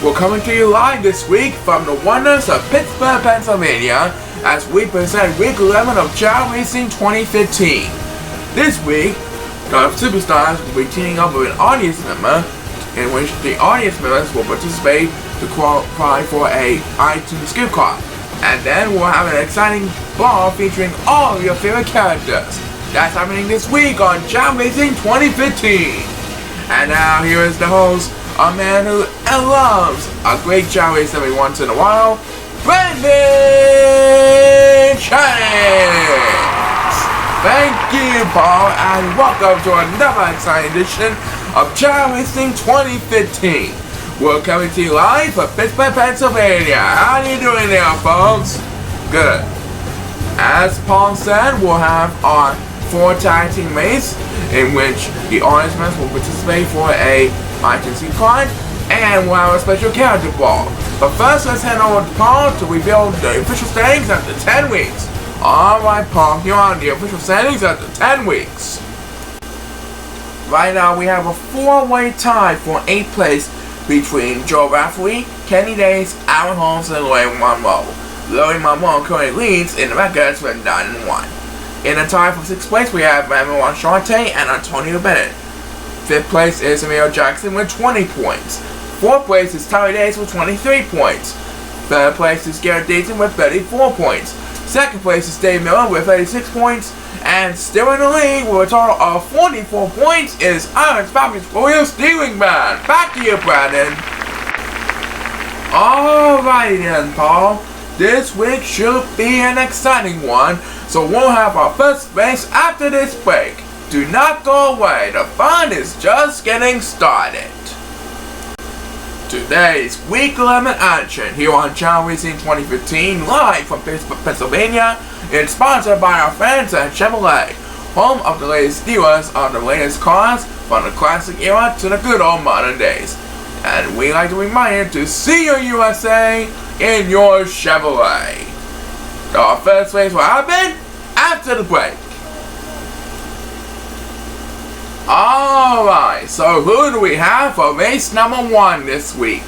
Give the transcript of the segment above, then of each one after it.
We're coming to you live this week from the wonders of Pittsburgh, Pennsylvania, as we present Week 11 of Chao Racing 2015. This week, the Superstars will be teaming up with an audience member, in which the audience members will participate to qualify for a iTunes gift card. And then we'll have an exciting ball featuring all of your favorite characters. That's happening this week on Chao Racing 2015. And now here is the host, a man who loves a great Chao race every once in a while, Brandon Chance. Thank you, Paul, and welcome to another exciting edition of Chao Racing 2015. We're coming to you live from Pittsburgh, Pennsylvania. How are you doing there, folks? Good. As Paul said, we'll have our 4 tag team race in which the audience members will participate for a iTunes card, and we'll have a special character ball. But first, let's head over to Paul to reveal the official standings after 10 weeks. Alright, Paul, here are the official standings after 10 weeks. Right now, we have a 4-way tie for 8th place between Joe Rafferty, Kenny Days, Aaron Holmes, and Larry Monroe. Larry Monroe currently leads in the records with 9-1. In a tie for 6th place, we have Manuel Ancharte and Antonio Bennett. 5th place is Emil Jackson with 20 points. 4th place is Terry Days with 23 points. 3rd place is Garrett Dayton with 34 points. 2nd place is Dave Miller with 36 points. And still in the lead with a total of 44 points is Alex Bobby's Royal Steering Band. Back to you, Brandon. Alrighty then, Paul. This week should be an exciting one, so we'll have our first race after this break. Do not go away, the fun is just getting started. Today's Week 11 action here on Chao Racing 2015, live from Pittsburgh, Pennsylvania. It's sponsored by our friends at Chevrolet, home of the latest dealers on the latest cars from the classic era to the good old modern days. And we like to remind you to see your USA in your Chevrolet. Our first race will happen after the break. Alright, so who do we have for race number 1 this week?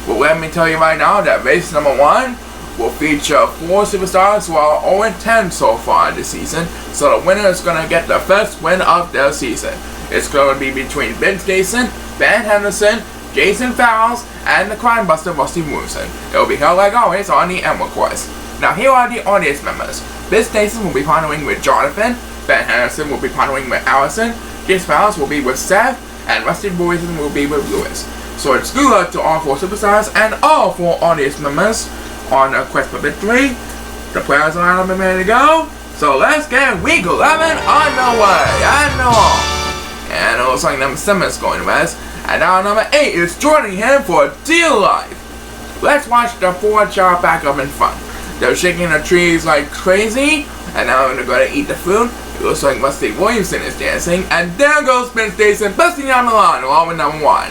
Well, let me tell you right now that race number 1 will feature 4 superstars who are 0-10 so far this season, so the winner is going to get the first win of their season. It's going to be between Vince Jason, Ben Henderson, Jason Farrells, and the crime buster Rusty Wilson. It will be held like always on the Emerald course. Now here are the audience members. Vince Jason will be partnering with Jonathan, Ben Henderson will be partnering with Allison, Jason Farrells will be with Seth, and Rusty Wilson will be with Lewis. So it's good luck to all 4 superstars and all 4 audience members on a quest for victory. The players are lined up and ready to go. So let's get Week 11 underway. And it looks like number 7 is going to rest. And now number 8 is joining him for dear life. Let's watch the 4 Chao back up in front. They're shaking the trees like crazy. And now they're going to eat the food. It looks like Rusty Williamson is dancing. And there goes Ben Stason busting down the line along with number 1.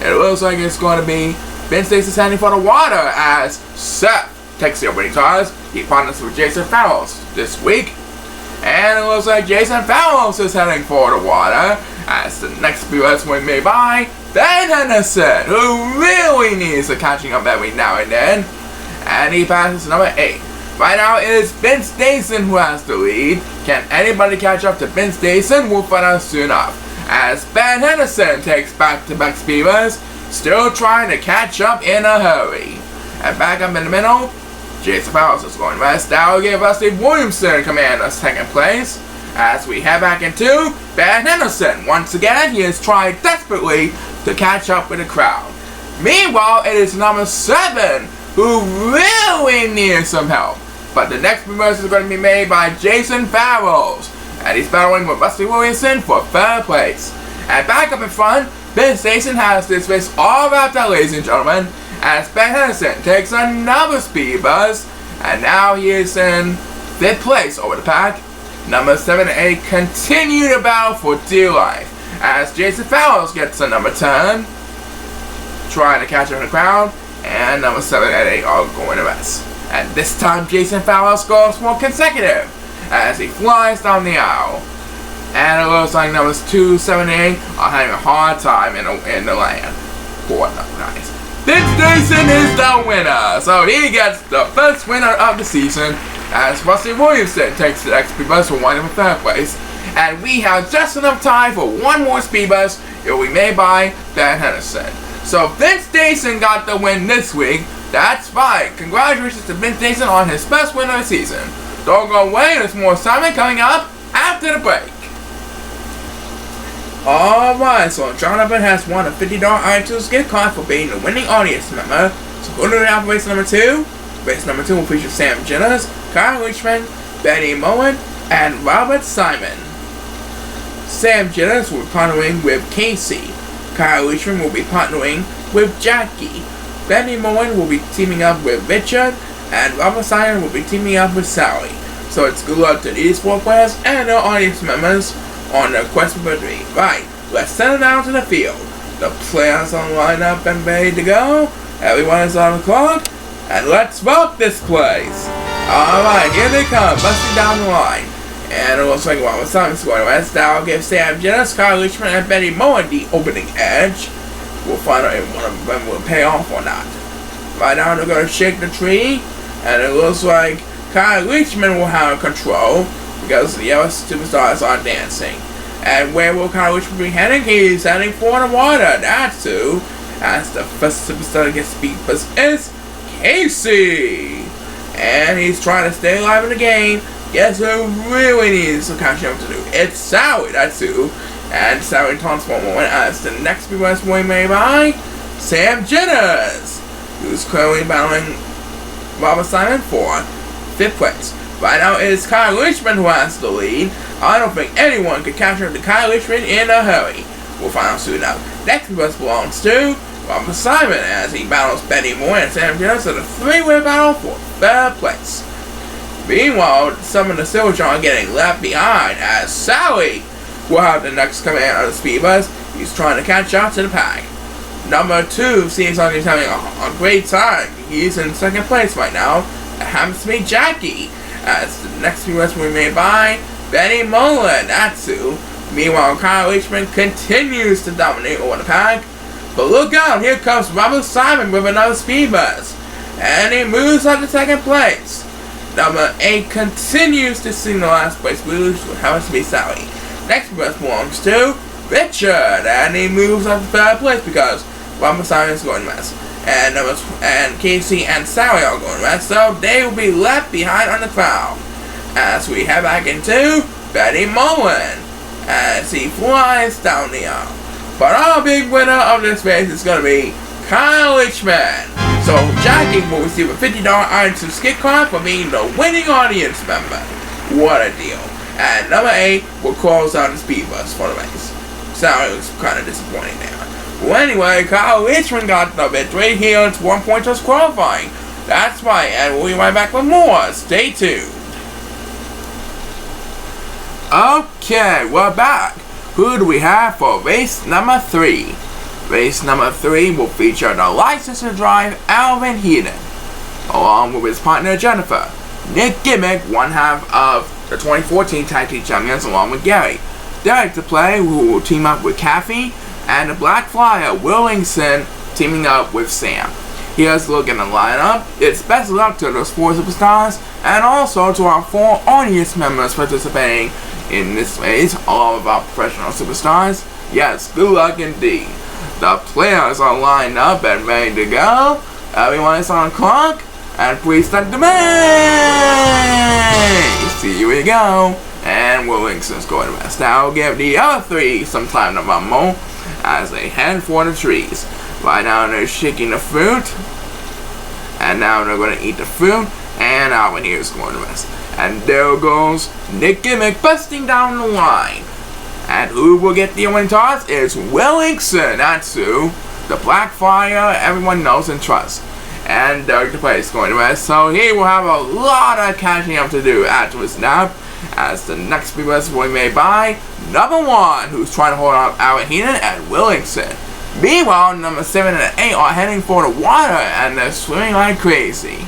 It looks like it's going to be Ben Stason heading for the water as Seth takes the opening toss. He partners with Jason Farrells this week. And it looks like Jason Farrells is heading for the water as the next BS win made by Ben Henderson, who really needs a catching up every now and then. And he passes number 8. Right now it is Ben Stason who has the lead. Can anybody catch up to Ben Stason? We'll find out soon enough. As Ben Henderson takes back-to-back speeders, still trying to catch up in a hurry. And back up in the middle, Jason Farrells is going west. That will give Rusty Williamson command of 2nd place. As we head back into Ben Henderson. Once again, he has tried desperately to catch up with the crowd. Meanwhile, it is number 7 who really needs some help. But the next reverse is going to be made by Jason Farrells. And he's battling with Rusty Williamson for 3rd place. And back up in front, Ben Stason has this race all wrapped up, ladies and gentlemen, as Ben Henderson takes another speed buzz, and now he is in 5th place over the pack. Number 7 and 8 continue to battle for dear life, as Jason Farrells gets a number 10, trying to catch up in the crowd, and number 7 and 8 are going to rest. And this time Jason Farrells scores 4 consecutive, as he flies down the aisle. And it looks like numbers 2, 7, and 8 are having a hard time in the land. Poor guys. Vince Jason is the winner. So he gets the first winner of the season, as Rusty Williamson takes the next speed bus for one in third place. And we have just enough time for one more speed bus. It will be made by Ben Henderson. So Vince Jason got the win this week. That's right. Congratulations to Vince Jason on his first win of the season. Don't go away. There's more assignment coming up after the break. Alright, so Jonathan has won a $50 iTunes gift card for being the winning audience member. So who do we have for race number 2? Race number 2 will feature Sam Jenners, Kyle Richmond, Betty Moen, and Robert Simon. Sam Jenners will be partnering with Casey. Kyle Richmond will be partnering with Jackie. Betty Moen will be teaming up with Richard, and Robert Simon will be teaming up with Sally. So it's good luck to these 4 players and their audience members on the quest for victory. Right, let's send them down to the field. The players are lined up and ready to go. Everyone is on the clock, and let's rock this place. Alright, here they come, busting down the line. And it looks like Robert Simon's going west. That'll give Sam Jenners, Kyle Richmond, and Betty Moen the opening edge. We'll find out if one of them will pay off or not. Right now they're going to shake the tree, and it looks like Kyle Richmond will have control because the other superstars are dancing. And where will Kyle Richmond be heading? He's heading for the water. That's who. As the first superstar to get speed bus is Casey. And he's trying to stay alive in the game. Guess who really needs to catch up to do? It's Sally. That's who. And Sally taunts for a moment as the next speed bus will be made by Sam Jenners, who's currently battling Robert Simon for 5th place. Right now it is Kyle Richmond who has the lead. I don't think anyone could catch up to Kyle Richmond in a hurry. We'll find out soon enough. Next bus belongs to Robert Simon as he battles Betty Moore and Sam Jenners in a 3-way battle for 3rd place. Meanwhile, some of the Silver are getting left behind as Sally will have the next command of the speed bus. He's trying to catch up to the pack. Number 2 seems like he's having a great time. He's in 2nd place right now. It happens to be Jackie, as the next few bus will be made by Betty Moen. That's who. Meanwhile, Kyle Richmond continues to dominate over the pack. But look out, here comes Robert Simon with another speed bus. And he moves up to 2nd place. Number 8 continues to sing the last place blues, which happens to be Sally. Next bus belongs to Richard, and he moves up to 3rd place because Robert Simon is going west. And Casey and Sally are going west, so they will be left behind on the crowd. As we head back into Betty Moen as he flies down the aisle. But our big winner of this race is going to be Kyle Richmond. So Jackie will receive a $50 iTunes gift card for being the winning audience member. What a deal. And number 8 will close out the speed bus for the race. Sally was kind of disappointing there. Well, anyway, Kyle Richmond got the victory here. It's 1 point just qualifying. That's right, and we'll be right back with more. Stay tuned. Okay, we're back. Who do we have for race number 3? Race number 3 will feature the license to drive Alvin Heaton, along with his partner Jennifer, Nick Gimmick, one half of the 2014 Tag Team Champions, along with Gary, Derek to play, who will team up with Kathy, and the Black Flyer, Willingson, teaming up with Sam. Here's a look at the lineup. It's best of luck to those 4 superstars, and also to our 4 audience members participating in this race, all of our professional superstars. Yes, good luck indeed. The players are lined up and ready to go. Everyone is on the clock, and please start the race. Here we go. And Willingson's going west. Now we'll give the other 3 some time to rumble as they head for the trees. Right now they're shaking the fruit, and now they're going to eat the fruit, and Alvin here is going west. And there goes Nick Gimmick busting down the line. And who will get the winning toss is Willingson. That's who. The Black Flyer everyone knows and trusts. And Derek the play is going west, so he will have a lot of catching up to do after his nap, as the next speed bus will be made by number 1, who's trying to hold off Alvin Heaton and Willingson. Meanwhile, number 7 and 8 are heading for the water, and they're swimming like crazy.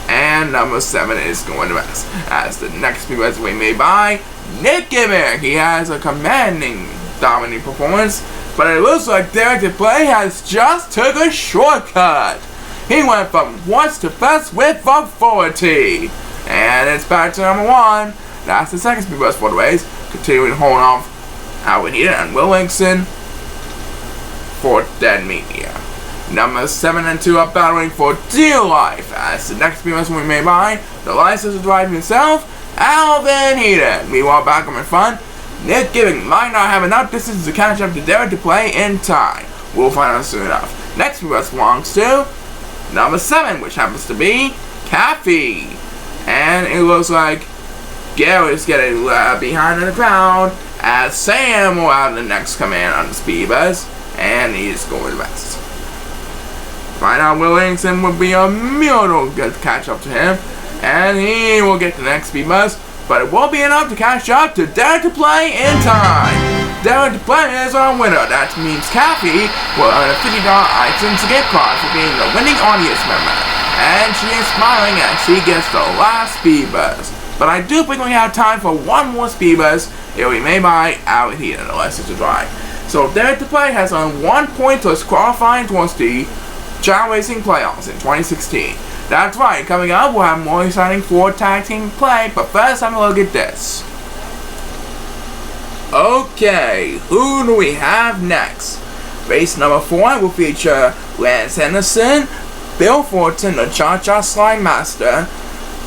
And number 7 is going west, as the next speed bus will be made by Nick Gimmick. He has a commanding, dominating performance But it looks like Derek the Play has just took a shortcut. He went from once to first with authority. And it's back to number 1. That's the second speed bus for the race. Continuing to hold off Howard Heaton and Will Linkson for Dead Media. Number 7 and 2 are battling for dear life as the next speed bus will be made by the licensed driver himself, Alvin Heaton. Meanwhile, back up in front, Nick Giving might not have enough distance to catch up to Derek to play in time. We'll find out soon enough. Next speed bus belongs to number 7, which happens to be Kathy. And it looks like Gary's getting behind in the crowd as Sam will have the next command on the speed bus, and he's going to rest. Right now, Will Linkson will be a miracle to catch up to him, and he will get the next speed bus, but it won't be enough to catch up to Derek to Play in time. Derek to Play is our winner. That means Kathy will earn a $50 iTunes gift card for being the winning audience member, and she is smiling as she gets the last speed bus. But I do think we have time for one more speed bus. It will be made by Alvin Heaton, the license to drive. So Derek to Play has earned 1 point towards qualifying towards the Chao Racing playoffs in 2016. That's right, coming up we'll have more exciting 4 tag team play, but first have a look at this. Okay, who do we have next? Race number 4 will feature Lance Henderson, Bill Fortin, the Cha-Cha Slide Master,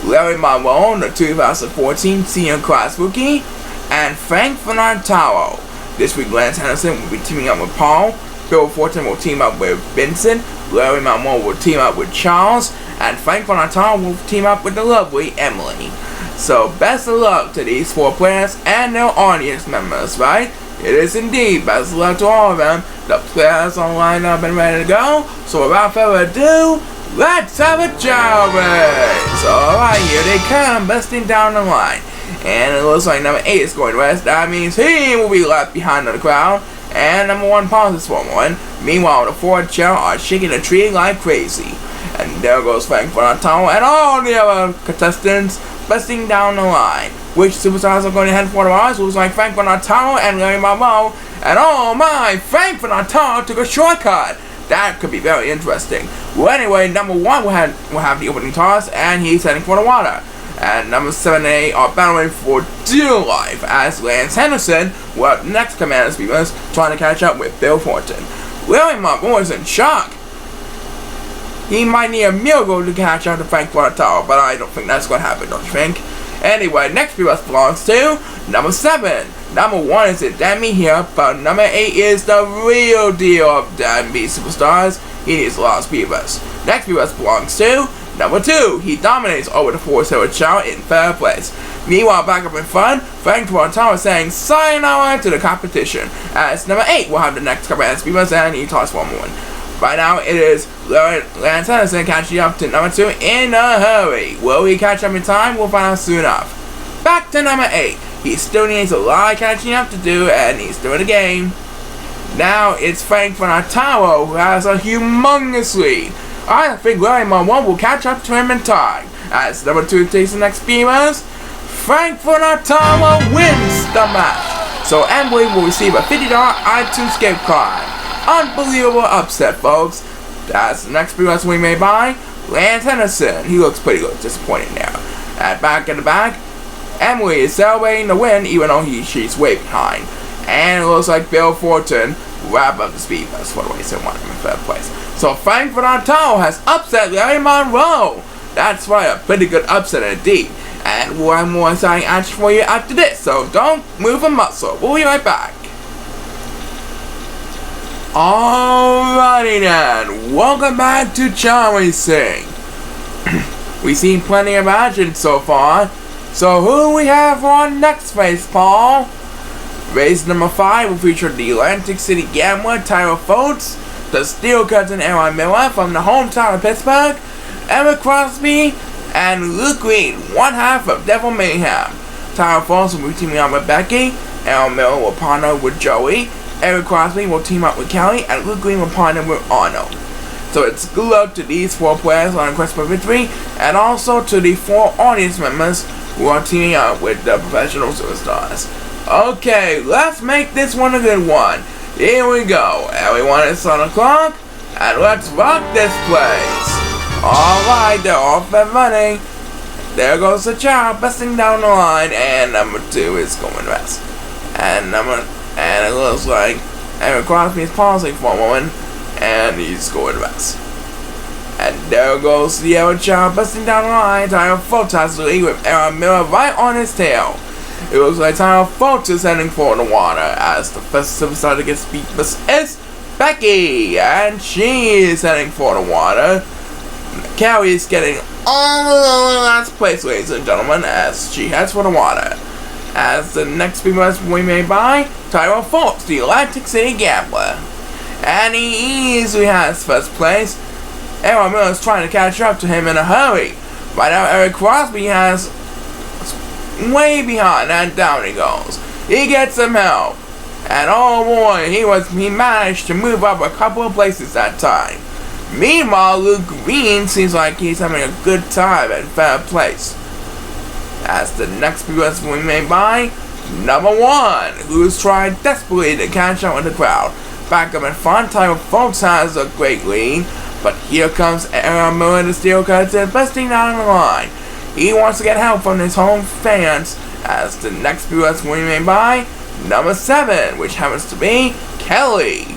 Larry Monroe, the 2014 Senior Class Rookie, and Frank Fernandaro. This week Lance Henderson will be teaming up with Paul, Bill Fortin will team up with Vincent, Larry Monroe will team up with Charles, and Frank Fernandaro will team up with the lovely Emily. So best of luck to these 4 players and their audience members, right? It is indeed best of luck to all of them. The players are lined up and ready to go, so without further ado, let's have a Chao race! Alright, here they come, busting down the line. And it looks like number 8 is going to rest. That means he will be left behind in the crowd. And number 1 pauses for one. Meanwhile, the 4 Chao are shaking the tree like crazy. And there goes Frank Fernandaro and all the other contestants busting down the line. Which superstars are going to head for the rise? Looks like Frank Fernandaro and Larry Monroe. And oh my, Frank Fernandaro took a shortcut. That could be very interesting. Well, anyway, number 1 will have the opening toss, and he's heading for the water. And number 7 and 8 are battling for dear life as Lance Henderson will have the next commander speeders trying to catch up with Bill Fortin. Larry Monroe is in shock. He might need a miracle to catch up to Frank Fernandaro, but I don't think that's going to happen, don't you think? Anyway, next speeders belongs to number 7. Number 1 is Demi here, but number 8 is the real deal of Demi superstars. He needs a lot of speed bus. Next speed bus belongs to number 2. He dominates over the 4-0 Chao in 3rd place. Meanwhile, back up in front, Frank Fernandaro is saying sayonara to the competition, as number 8 will have the next command speed bus, and he tosses one more. Right now, it is Lance Henderson catching up to number 2 in a hurry. Will he catch up in time? We'll find out soon enough. Back to number 8. He still needs a lot of catching up to do, and he's doing the game. Now it's Frank Fernandaro who has a humongous lead. I think Larry Monroe will catch up to him in time. As number 2 takes the next speed bus, Frank Fernandaro wins the match. So Emily will receive a $50 iTunes gift card. Unbelievable upset, folks. That's the next speed bus we made by Lance Henderson. He looks pretty good, disappointed now. And back in the back, Emily is celebrating the win even though she's way behind. And it looks like Bill Fortin will wrap up the speed bus for the race and won him in 3rd place. So Frank Fernandaro has upset Larry Monroe. That's right, a pretty good upset indeed. And we'll have more exciting action for you after this, so don't move a muscle. We'll be right back. Alrighty then, welcome back to Chao Racing. We've seen plenty of action so far. So who do we have for our next race, Paul? Race number 5 will feature the Atlantic City Gambler, Tyler Foltz, the Steel Cousin Aaron Miller from the hometown of Pittsburgh, Eric Crosby, and Luke Green, one half of Devil Mayhem. Tyler Foltz will be teaming up with Becky, Aaron Miller will partner with Joey, Eric Crosby will team up with Kelly, and Luke Green will partner with Arnold. So it's good luck to these 4 players on a quest for victory, and also to the 4 audience members who are teaming up with the professional superstars. Okay, let's make this one a good one. Here we go. Everyone is on the clock. And let's rock this place. Alright, they're off and running. There goes the Chao busting down the line, and number 2 is going west. And it looks like Eric Crosby is pausing for a moment, and he's going west. And there goes the other Chao busting down the line. Tyler Fultz has the lead with Aaron Miller right on his tail. It looks like Tyler Fultz is heading for the water as the first superstar to get speedless is Becky, and she is heading for the water. Kelly is getting all the last place, ladies and gentlemen, as she heads for the water. As the next speed must be made by Tyler Fultz, the Atlantic City Gambler. And he easily has first place. Aaron Miller is trying to catch up to him in a hurry. Right now, Eric Crosby has way behind, and down he goes. He gets some help. And oh boy, he managed to move up a couple of places that time. Meanwhile, Luke Green seems like he's having a good time at third place. As the next speed must be made by number 1, who's trying desperately to catch up with the crowd. Back up in front, Tyler Fultz has a great lead, but here comes Aaron Miller, the steel cutter, busting down the line. He wants to get help from his home fans, as the next speed must be made by number 7, which happens to be Kelly.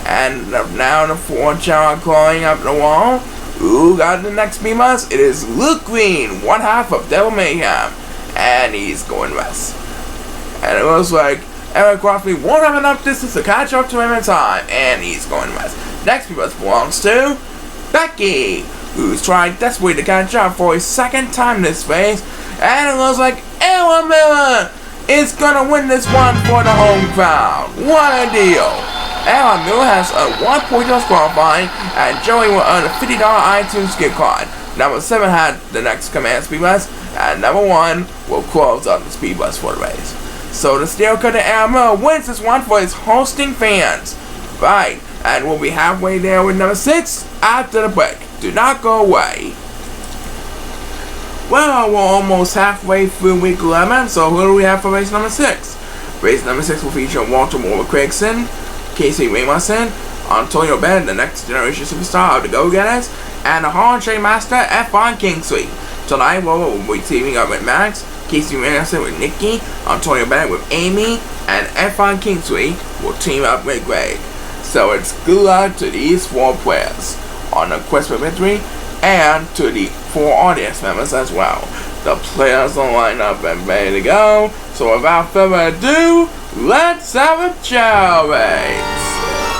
And now the 4 Chao clawing up the wall. Who got the next speed must? It is Luke Green, one half of Devil Mayhem, and he's going west. And it looks like Eric Crosby won't have enough distance to catch up to him in time, and he's going west. Next speed must belongs to Becky, who's trying desperately to catch up for his second time this race, and it looks like Aaron Miller is gonna win this one for the home crowd. What a deal! Aaron Miller has a 1 point on qualifying, and Joey will earn a $50 iTunes gift card. Number 7 had the next command speed bus, and number 1 will close out the speed bus for the race. So the steel cutter Aaron Miller wins this one for his hosting fans. Right, and we'll be halfway there with number 6 after the break. Do not go away. Well, we're almost halfway through week 11, so who do we have for race number 6? Race number 6 will feature Walter Moore-Craigson, Casey Raymondson, Antonio Bennett, the next generation superstar of the Go-Getters, and the Hall Train Master F1 Kingsley. Tonight, we'll be teaming up with Max, Casey Raymondson with Nikki, Antonio Bennett with Amy, and F1 Kingsley will team up with Greg. So it's good luck to these 4 players on the quest for victory, and to the 4 audience members as well. The players are lined up and ready to go, so without further ado, let's have a Chao race!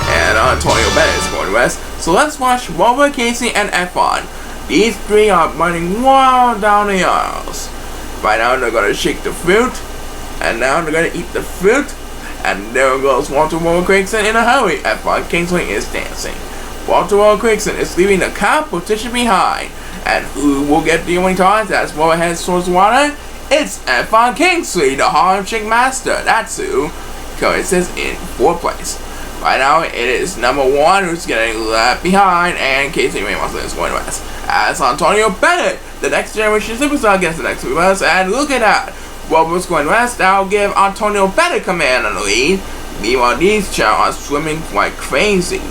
And Antonio Bennett is going west, so let's watch Robert, Casey, and F1. These 3 are running wild down the aisles. Right now they're going to shake the fruit, and now they're going to eat the fruit, and there goes Walter Moore-Craigson in a hurry. F1 Kingsley is dancing. Walter Moore-Craigson is leaving the competition behind. And who will get the only cards as Roller heads towards the water? It's F1 Kingsley, the Harlem Shake Master. That's who comes in 4th place. Right now, it is number 1 who's getting left behind, and Casey Raymondson is going west. As Antonio Bennett, the next generation superstar, gets the next west, and look at that. Robert's going west. That'll give Antonio Bennett command on the lead. Meanwhile, these Chao are swimming like crazy,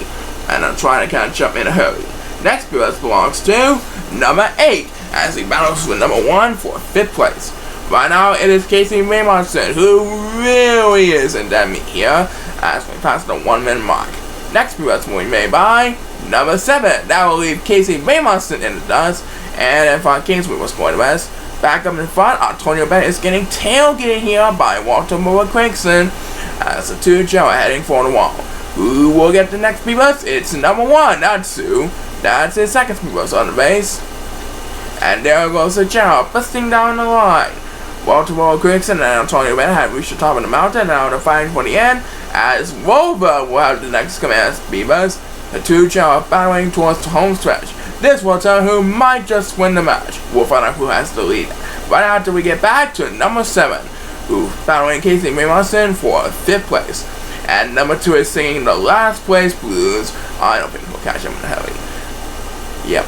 and are trying to catch up in a hurry. Next US belongs to number 8, as he battles with number 1 for 5th place. Right now, it is Casey Raymondson, who really is in that meet here, as we pass the 1-minute mark. Next US will be made by number 7. That will leave Casey Raymondson in the dust, and F1 Kingsley was going west. Back up in front, Antonio Bennett is getting tailgated here by Walter Moore-Craigson, as the 2 Chao are heading for the wall. Who will get the next speed bus? It's number 1, that's who. That's his second speed bus on the base. And there goes the Chao, busting down the line. Walter Moore-Craigson and Antonio Bennett have reached the top of the mountain, now they're fighting for the end, as Rover will have the next command speed bus. The 2 Chao are battling towards the home stretch. This will tell who might just win the match. We'll find out who has the lead right after we get back to number 7, who's battling Casey Raymondson for 5th place. And number 2 is singing the last place blues. I don't think we'll catch him in a hurry. Yep.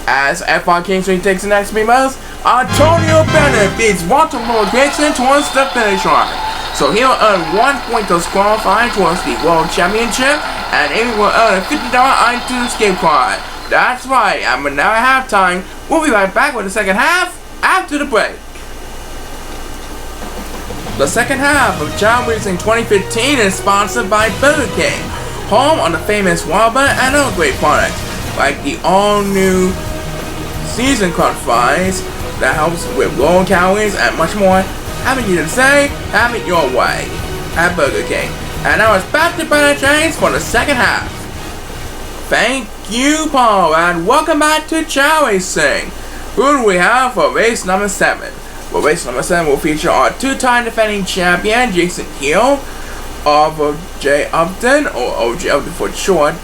As F1 Kingsley takes the next speed bus, Antonio Bennett beats Walter Moore-Craigson towards the finish line. So he will earn 1 point to qualify towards the World Championship, and Amy will earn a $50 iTunes gift card. That's right, and we're now at halftime. We'll be right back with the second half after the break. The second half of Chao Racing 2015 is sponsored by Burger King, home on the famous Whopper and other great products, like the all-new season cut fries that helps with low calories and much more. Having you to say, have it your way at Burger King. And now it's back to Bernard James for the second half. Thank you, Paul, and welcome back to Chao Racing. Who do we have for race number 7? Well, race number 7 will feature our two-time defending champion, Jason Hill, of J. Upton, or OJ Upton for short,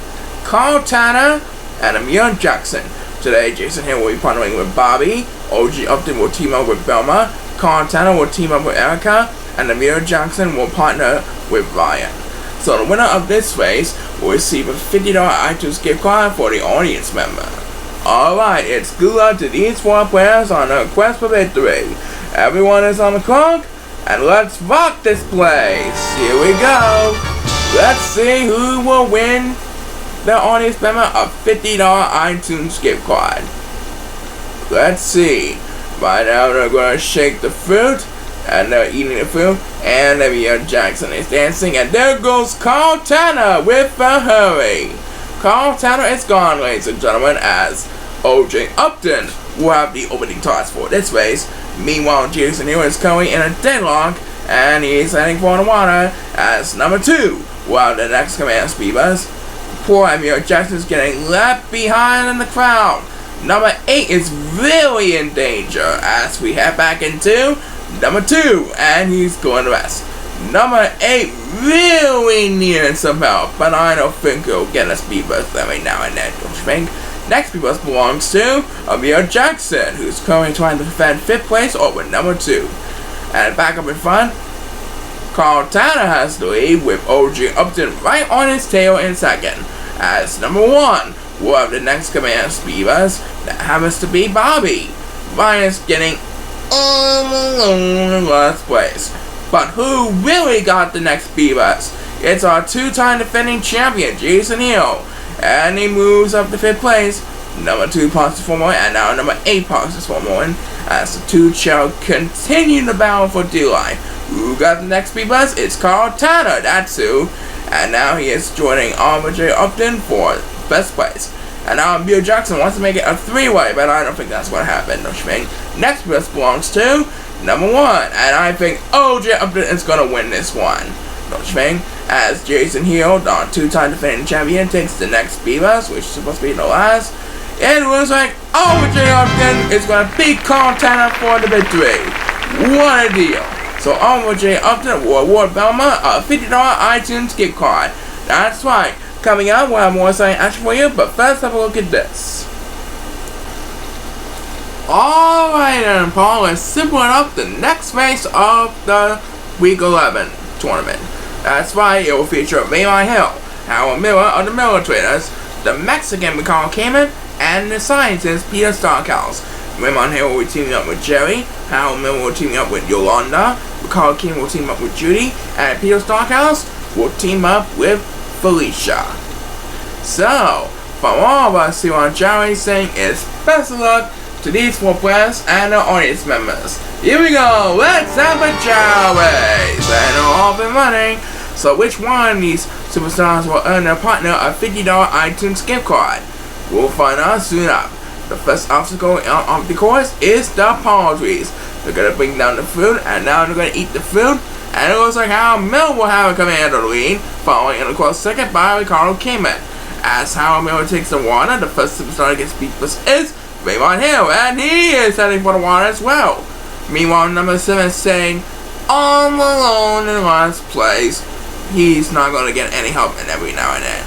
Carl Tanner, and Amir Jackson. Today, Jason Hill will be partnering with Bobby, OG Upton will team up with Belma, Carl Tanner will team up with Erica, and Amir Jackson will partner with Ryan. So the winner of this race will receive a $50 iTunes gift card for the audience member. Alright, it's good luck to these 4 players on a quest for victory. Everyone is on the clock, and let's rock this place. Here we go. Let's see who will win the audience member a $50 iTunes gift card. Let's see. Right now they're going to shake the fruit, and they're eating the fruit, and Amir Jackson is dancing, and there goes Carl Tanner with a hurry. Carl Tanner is gone, ladies and gentlemen, as OJ Upton will have the opening toss for this race. Meanwhile, Jason Hill is currently in a deadlock, and he's heading for the water as number 2 will have the next command speeders. Poor Amir Jackson is getting left behind in the crowd. Number 8 is really in danger as we head back into number 2, and he's going to rest. Number 8 really needs some help, but I don't think he'll get a speed burst every now and then, don't you think? Next speed burst belongs to Amir Jackson, who's currently trying to defend 5th place over number 2. And back up in front, Carl Tanner has the lead with OG Upton right on his tail in 2nd. As number 1 will have the next command speed burst, that happens to be Bobby. Ryan's getting all alone in last place. But who really got the next speed burst? It's our 2-time defending champion, Jason Hill. And he moves up to 5th place. Number 2 passes for more, and now number 8 passes for more. As the 2 shall continue the battle for D-Line. Who got the next speed burst? It's Carl Tanner, that's who. And now he is joining RJ Upton for best place. And now Amir Jackson wants to make it a 3-way, but I don't think that's what happened, don't you think? Next best belongs to number 1, and I think OJ Upton is going to win this one, don't you think? As Jason Hill, our 2-time defending champion, takes the next speed burst, which is supposed to be the last. It looks like OJ Upton is going to beat Carl Tanner for the victory. What a deal. So OJ Upton will award Belma a $50 iTunes gift card. That's right. Coming up, we'll have more exciting action for you, but first have a look at this. Alright then, Paul, let's simple it up the next race of the Week 11 tournament. That's right, it will feature Raymond Hill, Howard Miller of the Miller Traders, the Mexican Mikhail Kamen, and the scientist Peter Starkhouse. Raymond Hill will be teaming up with Jerry, Howard Miller will team up with Yolanda, Mikhail Kamen will team up with Judy, and Peter Starkhouse will team up with Felicia. So, from all of us here on Chao Racing, is best of luck to these 4 players and their audience members. Here we go, let's have a Chao race! And they're all been running. So which one of these superstars will earn their partner a $50 iTunes gift card? We'll find out soon enough. The first obstacle on the course is the palm trees. They're going to bring down the fruit, and now they're going to eat the fruit. And it looks like Howard Miller will have a command of the lead, following in a close second by Ricardo Kamen. As Howard Miller takes the water, the first superstar to get speedless is Raymond Hill, and he is heading for the water as well. Meanwhile, number 7 is saying, all alone in last place. He's not going to get any help in every now and then.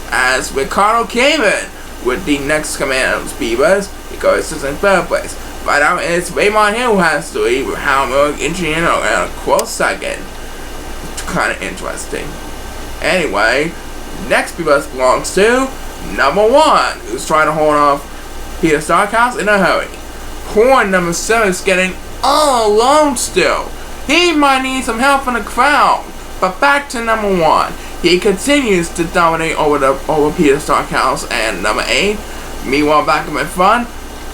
As Ricardo Kamen with the next command of speeders, he goes to in 3rd place. Right now it's Raymond Hill who has to lead with Howard Miller entering in a close second. Kind of interesting. Anyway, next speeders belongs to number 1, who's trying to hold off Peter Starkhouse in a hurry. Horn number 7 is getting all alone still. he might need some help from the crowd. But back to number 1. He continues to dominate over Peter Starkhouse and number 8. Meanwhile, back up in front,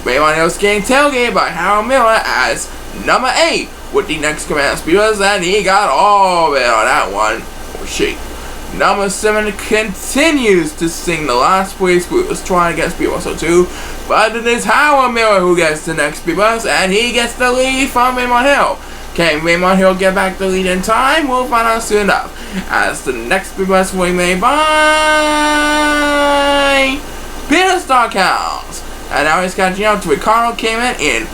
Raymond Hill's getting tailgated by Harold Miller as number 8 with the next command speeders, and he got all of it on that one. Or she. Number 7 continues to sing the last place blues, trying to get speed bus 2, but it is Harold Miller who gets the next speed bus, and he gets the lead from Raymond Hill. Can Raymond Hill get back the lead in time? We'll find out soon enough. As the next speed bus will be made by Peter Starkhouse. And now he's catching up to Ricardo came in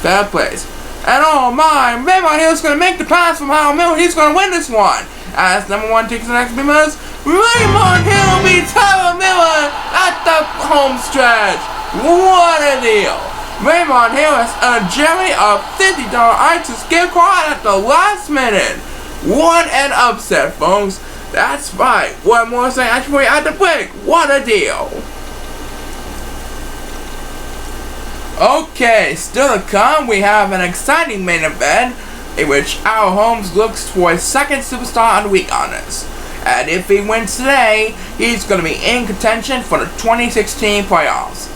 3rd place. And oh my, Raymond Hill's going to make the pass from Harold Miller. He's going to win this one. As number 1 takes the next speed bus, Raymond Hill beats Harold Miller at the home stretch. What a deal. Raymond Hill has earned Jerry a $50 iTunes gift card at the last minute. What an upset, folks. That's right. One more thing actually at the break. What a deal. Okay, still to come, we have an exciting main event in which Al Holmes looks for a 2nd superstar on the week honors. And if he wins today, he's going to be in contention for the 2016 playoffs.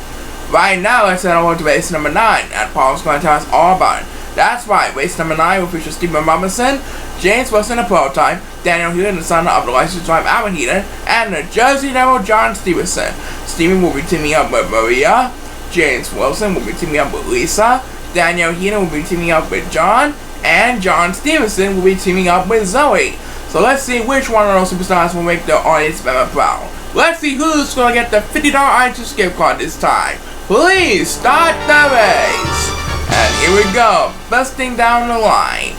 Right now, let's head over to race number 9, and Paul's going to tell us all about it. That's right, race number 9 will feature Stephen Robinson, James Wilson, the prototype, Daniel Heaton, the son of the licensed driver Alan Heaton, and the Jersey Devil John Stevenson. Stephen will be teaming up with Maria, James Wilson will be teaming up with Lisa, Daniel Heaton will be teaming up with John, and John Stevenson will be teaming up with Zoe. So let's see which one of those superstars will make the audience member proud. Let's see who's going to get the $50 iTunes gift card this time. Please start the race. And here we go, busting down the line.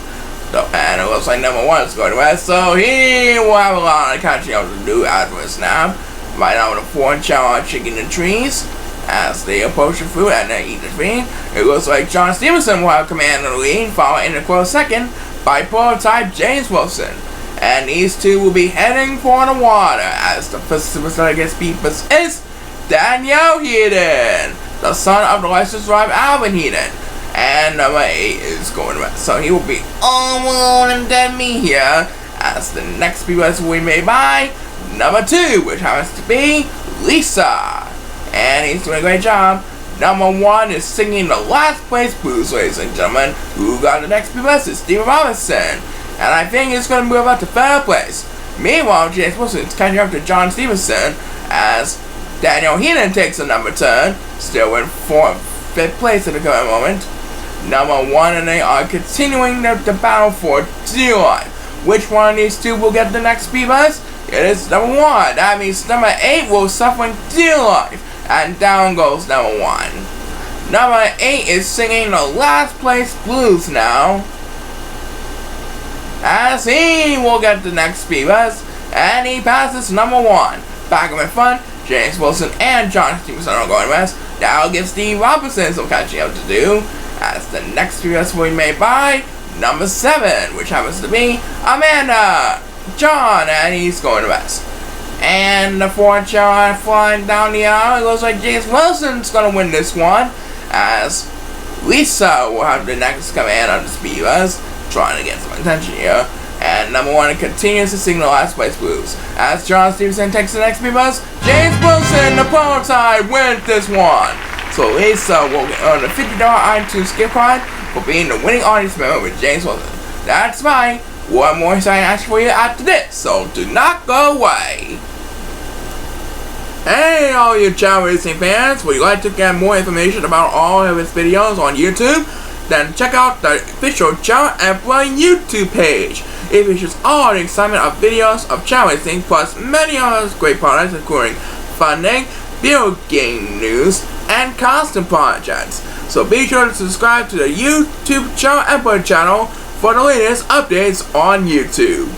And it looks like number 1 is going west, so he will have a lot of catching up to do after a snap. Right now with the 4 Chao chicken and trees. As they approach the fruit and they eat the tree, it looks like John Stevenson will have command of the lead, followed in a close second by prototype James Wilson. And these two will be heading for the water as the first superstar gets beat is Daniel Heaton, the son of the licensed driver Alvin Heaton. And number 8 is going west, so he will be all alone and dead me here as the next speed race will be made by number 2, which happens to be Lisa. And he's doing a great job. Number 1 is singing the last place blues, ladies and gentlemen. Who got the next speed race is Stephen Robinson. And I think it's going to move up to 3rd place. Meanwhile, James Wilson is catching up to John Stevenson as Daniel Heaton takes a number turn, still in 5th place at the current moment. Number 1 and they are continuing the battle for dear life. Which one of these two will get the next speed bus? It is number 1. That means number 8 will suffer dear life. And down goes number 1. Number 8 is singing the last place blues now, as he will get the next speed bus, and he passes number 1. Back up in front, James Wilson and John Stevenson are going west. Now gives Steve Robinson some catching up to do, as the next speed bus will be made by number 7, which happens to be Amanda John, and he's going west. And the 4 Chao flying down the aisle. It looks like James Wilson's going to win this one, as Lisa will have the next command on the speed bus, trying to get some attention here. And number 1 continues to sing the last place blues. As John Stevenson takes the next speed bus, James Wilson, the prototype, wins this one. So Lisa will earn a $50 iTunes gift card for being the winning audience member with James Wilson. That's right. One more exciting action for you after this, so do not go away. Hey all you Chao Racing fans, would you like to get more information about all of his videos on YouTube? Then check out the official ChaoEmperor YouTube page. It features all the excitement of videos of Chao Racing, plus many other great products including funding, video game news, and custom projects. So be sure to subscribe to the YouTube ChaoEmperor channel for the latest updates on YouTube.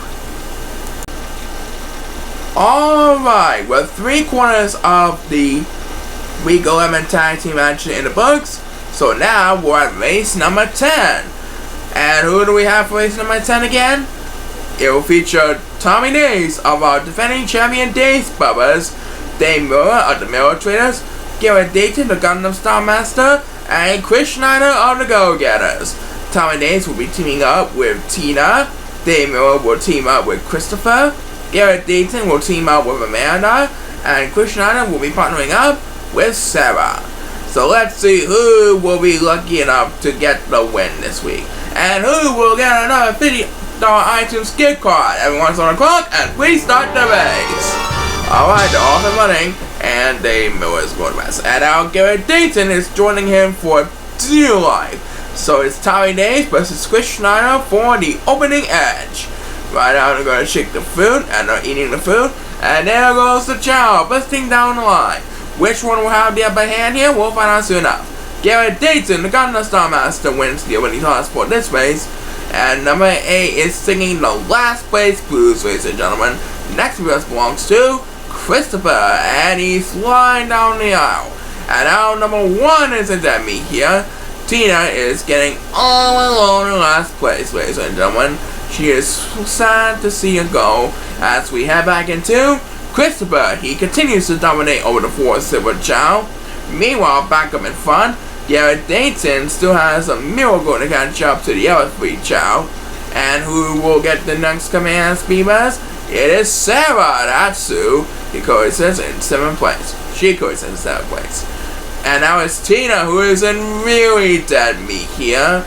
Alright, with 3/4 of the Week 11 Tag Team action in the books, so now we're at race number 10. And who do we have for race number 10 again? It will feature Tommy Days of our defending champion Days Bubbas, Dave Miller of the Mirror Traders, Garrett Dayton, the Gundam Star Master, and Chris Schneider of the Go Getters. Tommy Days will be teaming up with Tina. Dave Miller will team up with Christopher. Garrett Dayton will team up with Amanda. And Chris Schneider will be partnering up with Sarah. So let's see who will be lucky enough to get the win this week. And who will get another $50 iTunes gift card. Everyone's on the clock and please start the race. Alright, they're off and running. And Dave Miller is going west. And now Garrett Dayton is joining him for Dear Life. So it's Tommy Days versus Chris Schneider for the opening edge. Right now they're going to shake the food and they're eating the food. And there goes the Chao, busting down the line. Which one will have the upper hand here? We'll find out soon enough. Garrett Dayton, the Gunner Star Master, wins the opening toss for this race. And number 8 is singing the last place blues, ladies and gentlemen. Next to us belongs to Christopher, and he's flying down the aisle. And now number 1 is at me here. Tina is getting all alone in last place, ladies and gentlemen. She is sad to see her go as we head back into Christopher. He continues to dominate over the 4 silver Chao. Meanwhile, back up in front, Garrett Dayton still has a miracle to catch up to the other 3 Chao. And who will get the next command speeders? It is Sarah, that's who. He coexist's in 7th place. She coexists in 7th place. And now it's Tina who is in really dead meat here.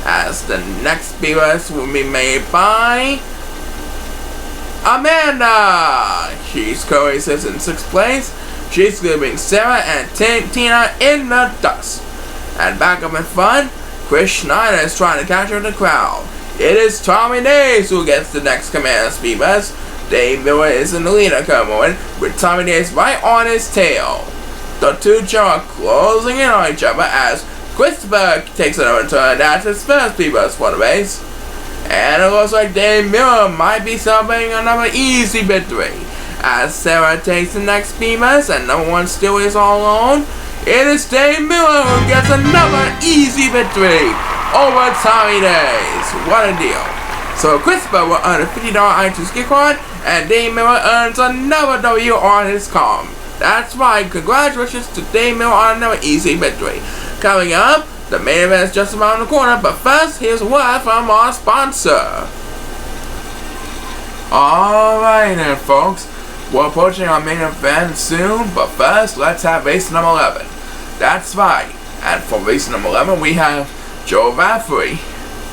As the next speeders will be made by Amanda. She's coexists in 6th place. She's leaving Sarah and Tina in the dust. And back up in front, Chris Schneider is trying to capture the crowd. It is Tommy Days who gets the next command speeders. Dave Miller is in the leader coming with Tommy Days right on his tail. The 2 Chao are closing in on each other as Christopher takes another turn. That's his first speeders for the race. And it looks like Dave Miller might be celebrating another easy victory. As Sarah takes the next speeders and number 1 still is all alone. It is Dave Miller who gets another easy victory over Tommy Days. What a deal. So Christopher will earn a $50 iTunes gift card and Dave Miller earns another W on his com. That's right, congratulations to Dave Miller on another easy victory. Coming up, the main event is just around the corner, but first, here's a word from our sponsor. Alright then folks, we're approaching our main event soon, but first, let's have race number 11. That's right, and for race number 11, we have Joe Rafferty,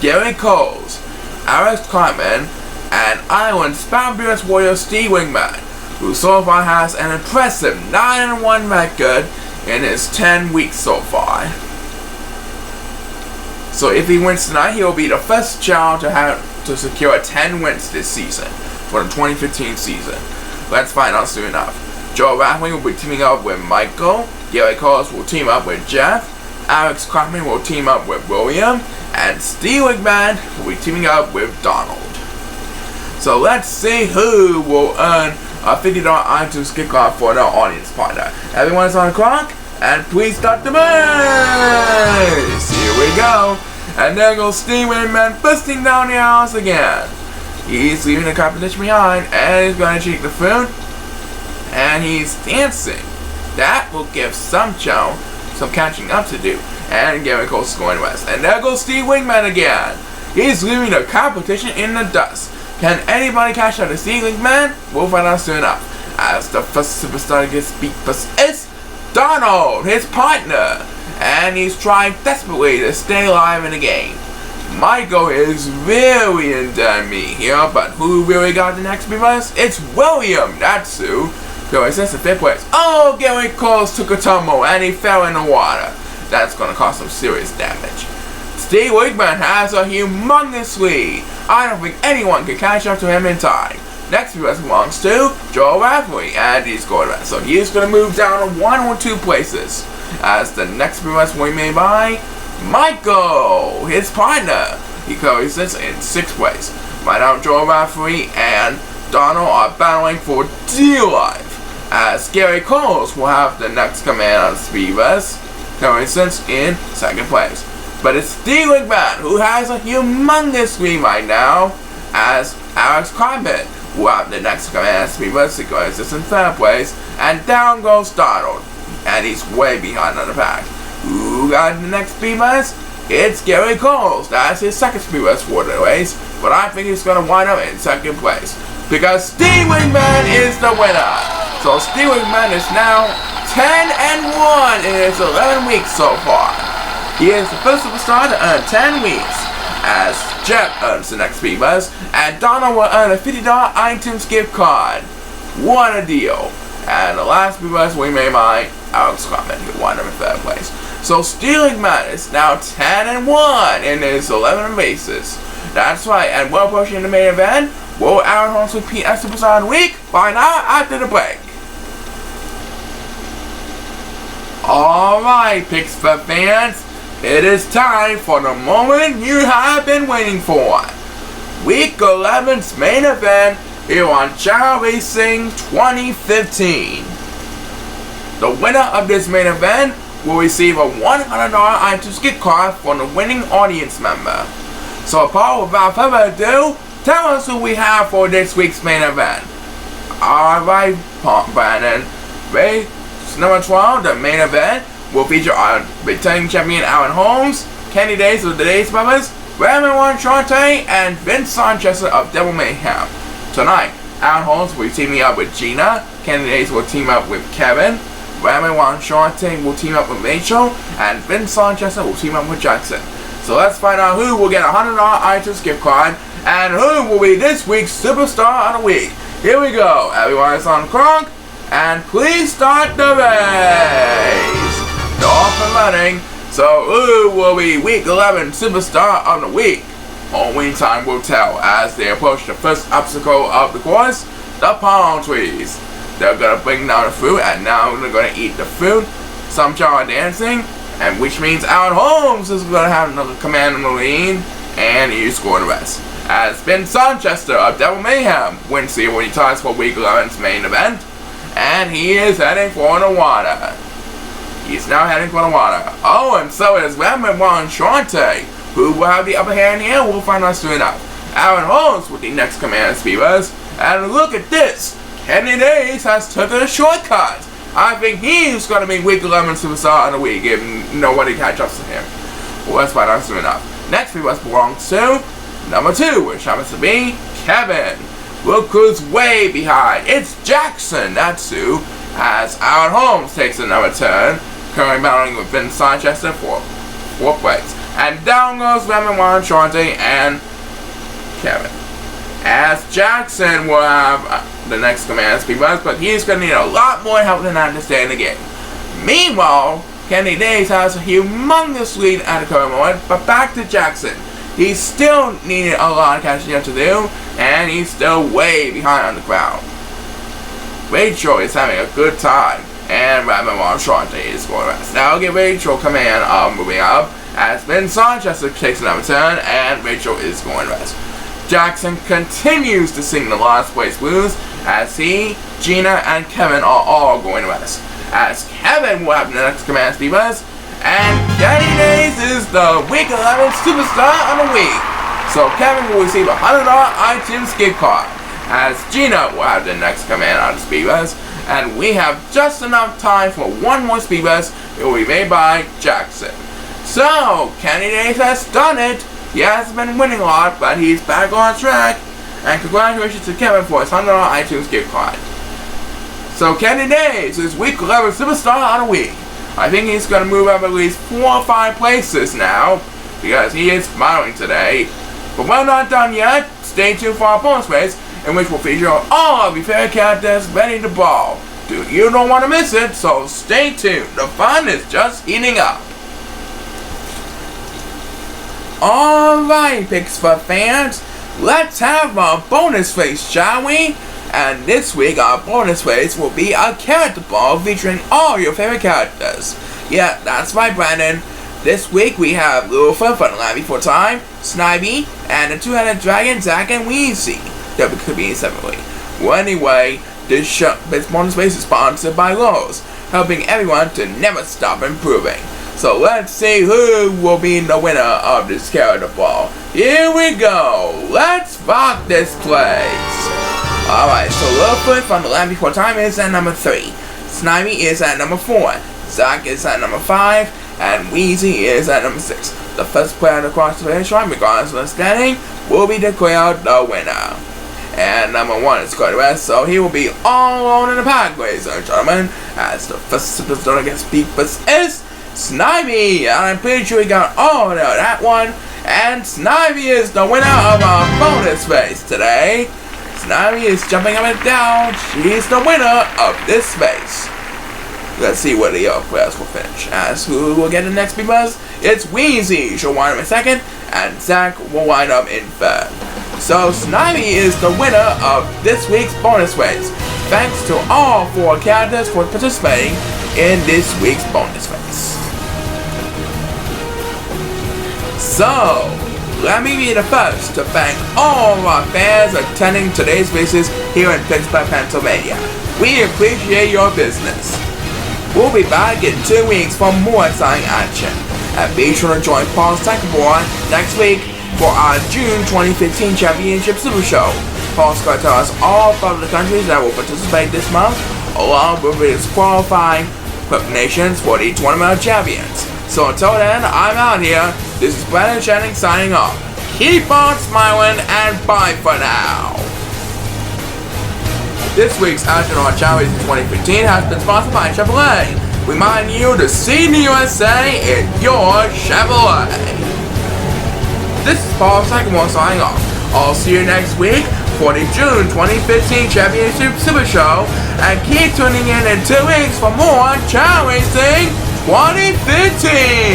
Gary Coles, Alex Cartman, and Ireland's fabulous warrior Steve Wingman, who so far has an impressive 9-1 record in his 10 weeks so far. So if he wins tonight, he will be the first Chao to secure 10 wins this season for the 2015 season. Let's find out soon enough. Joe Rafferty will be teaming up with Michael, Gary Coles will team up with Jeff, Alex Cartman will team up with William, and Steve Wigman will be teaming up with Donald. So let's see who will earn a $50 iTunes gift card for their audience partner. Everyone's on the clock, and please start the race! Here we go. And there goes Steve Wigman busting down the aisles again. He's leaving the competition behind, and he's going to cheat the food, and he's dancing. That will give some Chao some catching up to do. And Gary Coles is going west. And there goes Steve Wigman again. He's leaving the competition in the dust. Can anybody catch up to Steve Wigman? We'll find out soon enough. As the first superstar to get speed bus is Donald, his partner. And he's trying desperately to stay alive in the game. Michael is really in me here, but who really got the next speed bus? It's William, that's who. So it says in 5th place. Oh, Gary Coles took a tumble and he fell in the water. That's going to cause some serious damage. Steve Wigman has a humongous lead. I don't think anyone can catch up to him in time. Next US belongs to Joe Rafferty, and he's going to so he's going to move down to 1 or 2 places. As the next US will be made by Michael, his partner. He coexists in 6th place. Right now, Joe Rafferty and Donald are battling for dear life. As Gary Coles will have the next command on Speedbus, coexists in 2nd place. But it's Steve Wigman who has a humongous lead right now, as Alex Carpet will have the next command on Speedbus, he coexists in 3rd place, and down goes Donald, and he's way behind on the pack. Who got the next Speedbus? it's Gary Coles. That's his second Speedbus for the race, but I think he's going to wind up in second place because Steve Wingman is the winner. So Steve Wingman is now 10-1 in his 11 weeks so far. He is the first superstar to earn 10 weeks, as Jet earns the next Speedbus, and Donna will earn a $50 iTunes gift card. What a deal. And the last Speedbus we made by Alex Clement, who won him in third place. So Stealing Man is now 10-1 in his 11 races. That's right, and we're approaching the main event. Will Aaron Holmes repeat as Superstar of the Week? Find out after the break. Alright, Pittsburgh fans, it is time for the moment you have been waiting for. Week 11's main event here on Chao Racing 2015. The winner of this main event will receive a $100 iTunes gift card from the winning audience member. So Paul, without further ado, tell us who we have for this week's main event. Alright, Brandon. Race number 12, the main event, will feature our returning champion Aaron Holmes, Kenny Days of the Days Brothers, Ramon Chante, and Vince Sanchez of Devil Mayhem. Tonight, Aaron Holmes will be teaming up with Gina, Kenny Days will team up with Kevin, Ramon Chante will team up with Rachel, and Vince Sanchez will team up with Jackson. So let's find out who will get a $100 iTunes gift card and who will be this week's Superstar of the Week. Here we go. Everyone is on clock, and please start the race. They're off and running. So who will be Week 11 Superstar of the Week? Only time will tell as they approach the first obstacle of the course, the palm trees. They're gonna bring down the fruit, and now they're gonna eat the fruit. Some are dancing, and which means Aaron Holmes is gonna have another command in the lead, and he's scoring the rest. As Vince Sanchez of Devil Mayhem wins the winning ties for Week 11's main event, and he is heading for the water. He's now heading for the water. Oh, and so is Ramon Chante, who will have the upper hand here. We'll find out soon enough. Aaron Holmes with the next command Speedbus, and look at this. Kenny Days has taken a shortcut. I think he's going to be Week 11 Superstar of the Week if nobody catches up to him. Well, let's find out soon enough. Next Speedbus belongs to number 2, which happens to be Kevin. Look who's way behind. It's Jackson, that's who, as Aaron Holmes takes another turn, currently battling with Vince Sanchez for 4th place. And down goes Ramon Chante and Kevin. As Jackson will have the next command Speedbus, but he's going to need a lot more help than that to stay in the game. Meanwhile, Kenny Days has a humongous lead at the current moment, but back to Jackson. He's still needing a lot of catching up to do, and he's still way behind on the crowd. Rachel is having a good time, and Ramon Chante is going to rest. Now I'll give Rachel command moving up, as Vince Sanchez takes another turn, and Rachel is going to rest. Jackson continues to sing the last place blues, as he, Gina, and Kevin are all going to rest. As Kevin will have the next command Speedbus, and Kenny Days is the Week 11 Superstar of the Week. So Kevin will receive a $100 iTunes gift card, as Gina will have the next command on the Speedbus, and we have just enough time for one more Speedbus. It will be made by Jackson. So Kenny Days has done it. He hasn't been winning a lot, but he's back on track. And congratulations to Kevin for his $100 iTunes gift card. So Kenny Days is Week 11 Superstar of the Week. I think he's going to move up at least 4 or 5 places now, because he is smiling today. But we're not done yet. Stay tuned for our bonus race, in which we'll feature all of your favorite characters ready to ball. You don't want to miss it, so stay tuned. The fun is just heating up. Alright, Pittsburgh fans, let's have our bonus race, shall we? And this week, our bonus race will be a character ball featuring all your favorite characters. Yeah, that's right, Brandon. This week, we have Lufa from the Land Before Time, Snivy, and the two-headed dragon, Zack and Wheezy. That could be separately. Well, anyway, this bonus race is sponsored by Lowe's, helping everyone to never stop improving. So let's see who will be the winner of this character ball. Here we go. Let's rock this place. Alright, so Littlefoot from the Land Before Time is at number 3. Snivy is at number 4. Zack is at number 5. And Wheezy is at number 6. The first player to cross the finish line, regardless of the standing, will be declared the winner. And number 1 is Cody West, so he will be all alone in the pack, ladies and gentlemen, as the first superstar against Beepus is Snivy. And I'm pretty sure we got all of that one. And Snivy is the winner of our bonus race today. Snivy is jumping up and down. She's the winner of this race. Let's see where the other players will finish. As who will get the next Beepus? It's Wheezy. She'll wind up in second, and Zach will wind up in third. So Snivy is the winner of this week's bonus race. Thanks to all 4 characters for participating in this week's bonus race. So, let me be the first to thank all of our fans attending today's races here in Pittsburgh, Pennsylvania. We appreciate your business. We'll be back in 2 weeks for more exciting action. And be sure to join Paul's Checkerboard next week for our June 2015 Championship Super Show. Paul's going to tell us all 5 of the countries that will participate this month, along with its qualifying preparations for the Tournament of Champions. So until then, I'm out here. This is Brandon Channing signing off. Keep on smiling and bye for now. This week's action on Chao Racing 2015 has been sponsored by Chevrolet. Remind you to see the USA in your Chevrolet. This is Paul Sycamore signing off. I'll see you next week for the June 2015 Championship Super Show, and keep tuning in 2 weeks for more Chao Racing 2015.